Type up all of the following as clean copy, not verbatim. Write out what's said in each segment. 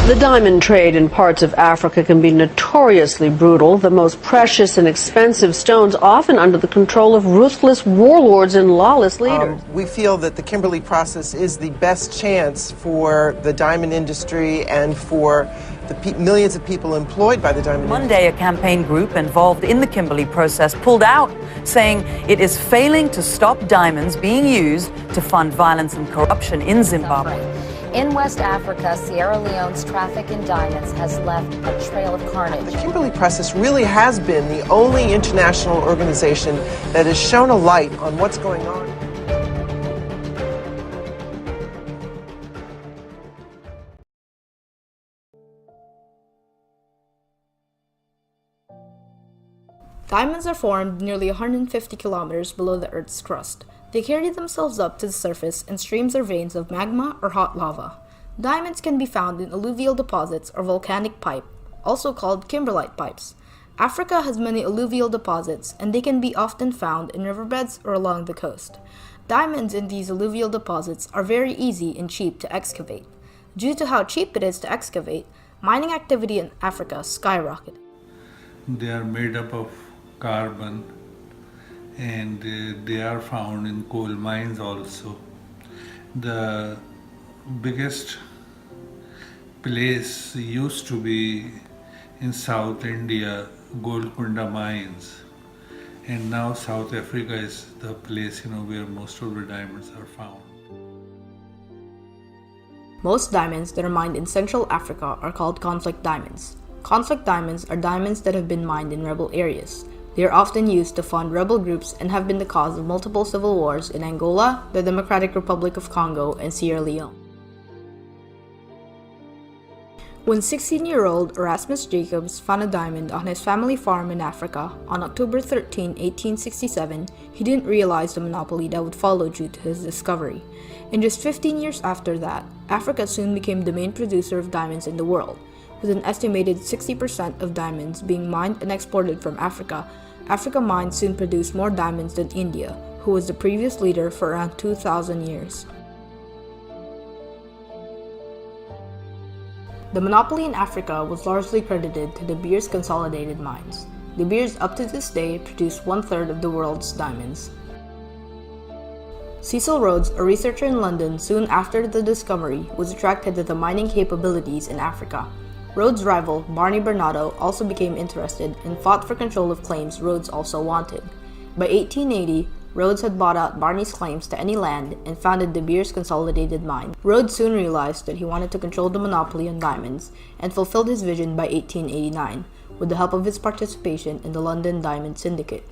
The diamond trade in parts of Africa can be notoriously brutal. The most precious and expensive stones often under the control of ruthless warlords and lawless leaders. We feel that the Kimberley process is the best chance for the diamond industry and for the millions of people employed by the diamond industry. Monday, a campaign group involved in the Kimberley process pulled out, saying it is failing to stop diamonds being used to fund violence and corruption in Zimbabwe. In West Africa, Sierra Leone's traffic in diamonds has left a trail of carnage. The Kimberley process really has been the only international organization that has shown a light on what's going on. Diamonds are formed nearly 150 kilometers below the Earth's crust. They carry themselves up to the surface in streams or veins of magma or hot lava. Diamonds can be found in alluvial deposits or volcanic pipe, also called kimberlite pipes. Africa has many alluvial deposits, and they can be often found in riverbeds or along the coast. Diamonds in these alluvial deposits are very easy and cheap to excavate. Due to how cheap it is to excavate, mining activity in Africa skyrocketed. They are made up of carbon, and they are found in coal mines also. The biggest place used to be in South India, Golconda mines, and now South Africa is the place where most of the diamonds are found. Most diamonds that are mined in Central Africa are called conflict diamonds. Conflict diamonds are diamonds that have been mined in rebel areas. They are often used to fund rebel groups and have been the cause of multiple civil wars in Angola, the Democratic Republic of Congo, and Sierra Leone. When 16-year-old Erasmus Jacobs found a diamond on his family farm in Africa on October 13, 1867, he didn't realize the monopoly that would follow due to his discovery. And just 15 years after that, Africa soon became the main producer of diamonds in the world. With an estimated 60% of diamonds being mined and exported from Africa, Africa mines soon produced more diamonds than India, who was the previous leader for around 2,000 years. The monopoly in Africa was largely credited to De Beers Consolidated Mines. De Beers up to this day produce 1/3 of the world's diamonds. Cecil Rhodes, a researcher in London soon after the discovery, was attracted to the mining capabilities in Africa. Rhodes' rival, Barney Bernardo, also became interested and fought for control of claims Rhodes also wanted. By 1880, Rhodes had bought out Barney's claims to any land and founded De Beers Consolidated Mine. Rhodes soon realized that he wanted to control the monopoly on diamonds and fulfilled his vision by 1889, with the help of his participation in the London Diamond Syndicate,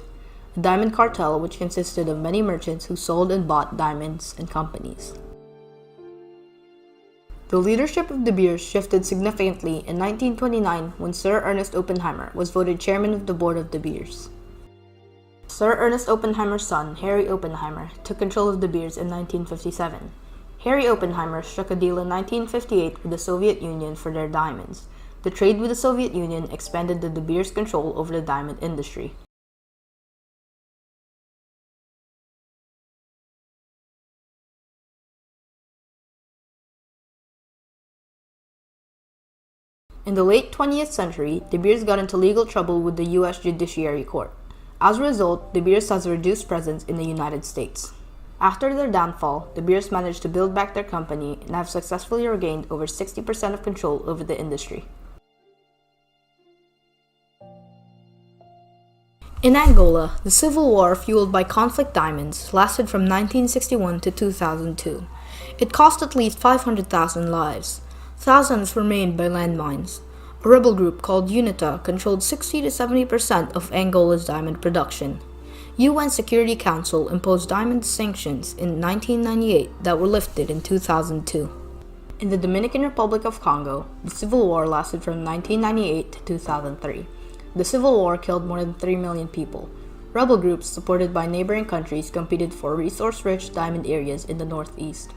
a diamond cartel which consisted of many merchants who sold and bought diamonds and companies. The leadership of De Beers shifted significantly in 1929 when Sir Ernest Oppenheimer was voted chairman of the board of De Beers. Sir Ernest Oppenheimer's son, Harry Oppenheimer, took control of De Beers in 1957. Harry Oppenheimer struck a deal in 1958 with the Soviet Union for their diamonds. The trade with the Soviet Union expanded the De Beers control over the diamond industry. In the late 20th century, De Beers got into legal trouble with the U.S. Judiciary Court. As a result, De Beers has a reduced presence in the United States. After their downfall, De Beers managed to build back their company and have successfully regained over 60% of control over the industry. In Angola, the civil war fueled by conflict diamonds lasted from 1961 to 2002. It cost at least 500,000 lives. Thousands were made by landmines. A rebel group called UNITA controlled 60 to 70% of Angola's diamond production. UN Security Council imposed diamond sanctions in 1998 that were lifted in 2002. In the Dominican Republic of Congo, the civil war lasted from 1998 to 2003. The civil war killed more than 3 million people. Rebel groups supported by neighboring countries competed for resource-rich diamond areas in the northeast.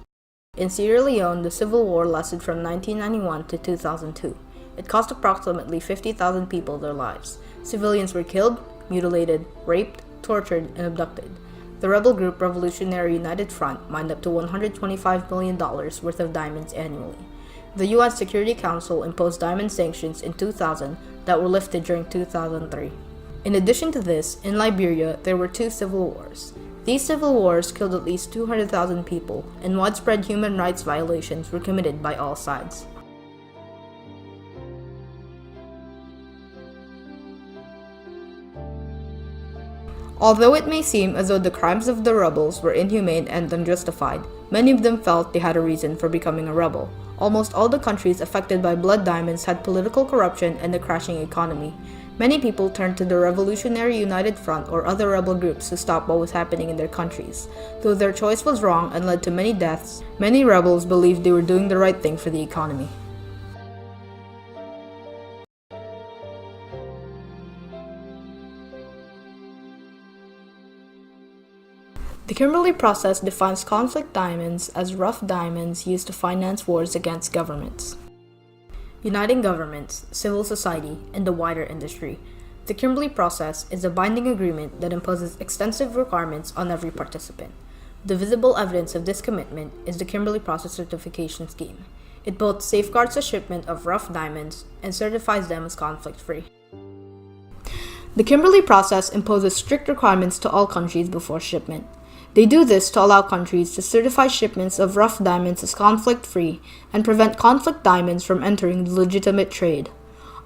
In Sierra Leone, the civil war lasted from 1991 to 2002. It cost approximately 50,000 people their lives. Civilians were killed, mutilated, raped, tortured, and abducted. The rebel group Revolutionary United Front mined up to $125 million worth of diamonds annually. The UN Security Council imposed diamond sanctions in 2000 that were lifted during 2003. In addition to this, in Liberia, there were 2 civil wars. These civil wars killed at least 200,000 people, and widespread human rights violations were committed by all sides. Although it may seem as though the crimes of the rebels were inhumane and unjustified, many of them felt they had a reason for becoming a rebel. Almost all the countries affected by blood diamonds had political corruption and a crashing economy. Many people turned to the Revolutionary United Front or other rebel groups to stop what was happening in their countries. Though their choice was wrong and led to many deaths, many rebels believed they were doing the right thing for the economy. The Kimberley process defines conflict diamonds as rough diamonds used to finance wars against governments. Uniting governments, civil society, and the wider industry, the Kimberley process is a binding agreement that imposes extensive requirements on every participant. The visible evidence of this commitment is the Kimberley Process Certification Scheme. It both safeguards the shipment of rough diamonds and certifies them as conflict-free. The Kimberley process imposes strict requirements to all countries before shipment. They do this to allow countries to certify shipments of rough diamonds as conflict-free and prevent conflict diamonds from entering the legitimate trade.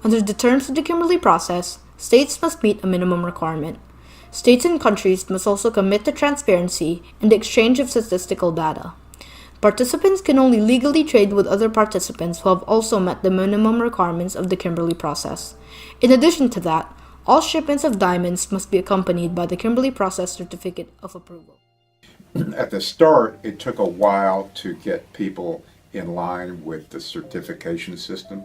Under the terms of the Kimberley process, states must meet a minimum requirement. States and countries must also commit to transparency and the exchange of statistical data. Participants can only legally trade with other participants who have also met the minimum requirements of the Kimberley process. In addition to that, all shipments of diamonds must be accompanied by the Kimberley Process Certificate of Approval. At the start, it took a while to get people in line with the certification system,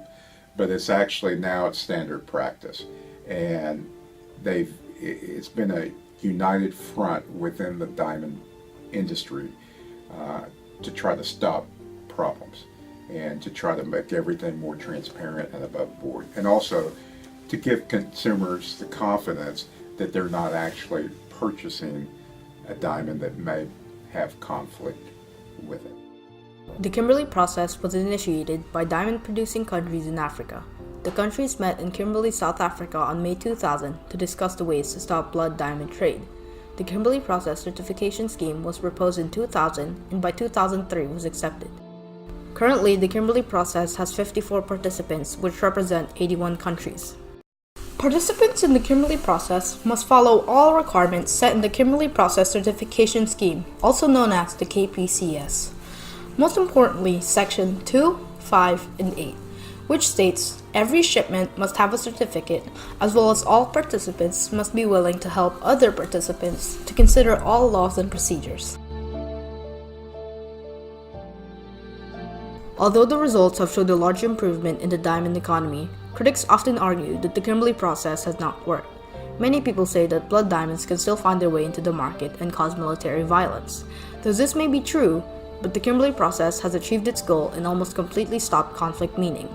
but it's standard practice. And it's been a united front within the diamond industry to try to stop problems and to try to make everything more transparent and above board. And also to give consumers the confidence that they're not actually purchasing a diamond that may have conflict with it. The Kimberley process was initiated by diamond-producing countries in Africa. The countries met in Kimberley, South Africa on May 2000 to discuss the ways to stop blood diamond trade. The Kimberley Process Certification Scheme was proposed in 2000 and by 2003 was accepted. Currently, the Kimberley process has 54 participants, which represent 81 countries. Participants in the Kimberley process must follow all requirements set in the Kimberley Process Certification Scheme, also known as the KPCS. Most importantly, Section 2, 5, and 8, which states every shipment must have a certificate, as well as all participants must be willing to help other participants to consider all laws and procedures. Although the results have showed a large improvement in the diamond economy, critics often argue that the Kimberley process has not worked. Many people say that blood diamonds can still find their way into the market and cause military violence. Though this may be true, but the Kimberley process has achieved its goal and almost completely stopped conflict mining.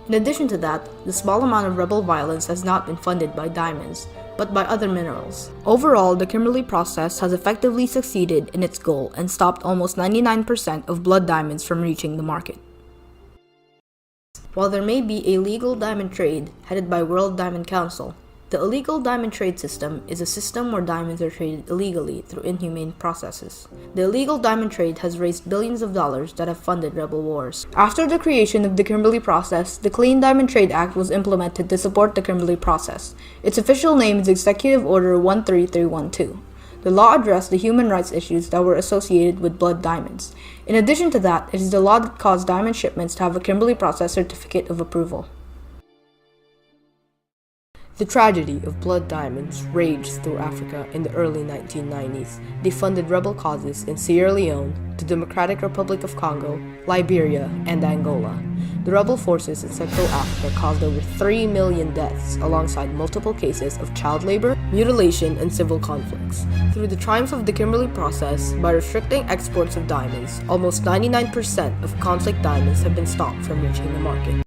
In addition to that, the small amount of rebel violence has not been funded by diamonds, but by other minerals. Overall, the Kimberley process has effectively succeeded in its goal and stopped almost 99% of blood diamonds from reaching the market. While there may be a legal diamond trade headed by World Diamond Council, the illegal diamond trade system is a system where diamonds are traded illegally through inhumane processes. The illegal diamond trade has raised billions of dollars that have funded rebel wars. After the creation of the Kimberley process, the Clean Diamond Trade Act was implemented to support the Kimberley process. Its official name is Executive Order 13312. The law addressed the human rights issues that were associated with blood diamonds. In addition to that, it is the law that caused diamond shipments to have a Kimberley Process Certificate of Approval. The tragedy of blood diamonds raged through Africa in the early 1990s. They funded rebel causes in Sierra Leone, the Democratic Republic of Congo, Liberia, and Angola. The rebel forces in Central Africa caused over 3 million deaths alongside multiple cases of child labor, mutilation, and civil conflicts. Through the triumph of the Kimberley process, by restricting exports of diamonds, almost 99% of conflict diamonds have been stopped from reaching the market.